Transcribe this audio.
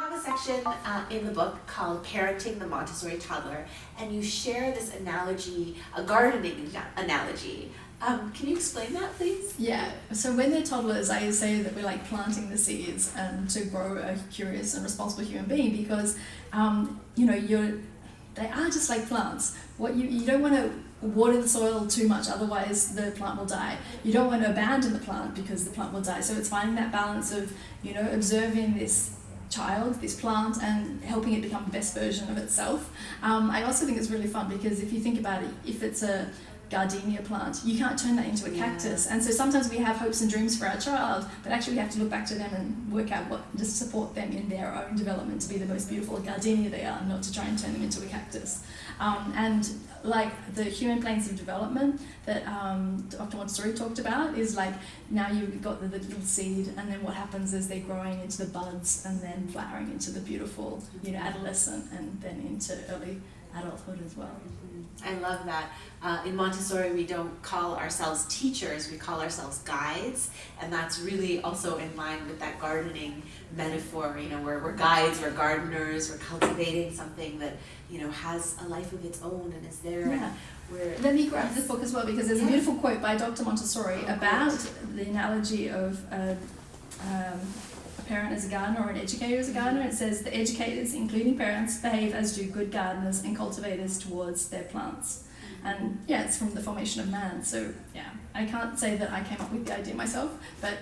have a section in the book called Parenting the Montessori Toddler, and you share this analogy, a gardening analogy. Can you explain that, please? Yeah, so when they're toddlers, I say that we're like planting the seeds to grow a curious and responsible human being because, they are just like plants. You don't want to water the soil too much, otherwise the plant will die. You don't want to abandon the plant because the plant will die. So it's finding that balance of, observing this child, this plant, and helping it become the best version of itself. I also think it's really fun because if you think about it, if it's a gardenia plant, you can't turn that into a cactus. And so sometimes we have hopes and dreams for our child, but actually we have to look back to them and work out just support them in their own development to be the most beautiful gardenia they are, not to try and turn them into a cactus. And like the human planes of development that Dr. Montessori talked about is like, now you've got the little seed, and then what happens is they're growing into the buds and then flowering into the beautiful, adolescent, and then into early adulthood as well. I love that. In Montessori, we don't call ourselves teachers, we call ourselves guides, and that's really also in line with that gardening metaphor. We're guides, we're gardeners, we're cultivating something that has a life of its own and is there. Yeah. Let me grab this book as well, because there's a beautiful quote by Dr. Montessori about the analogy of a parent as a gardener or an educator as a gardener. It says, the educators, including parents, behave as do good gardeners and cultivators towards their plants. And it's from the formation of man. So I can't say that I came up with the idea myself, but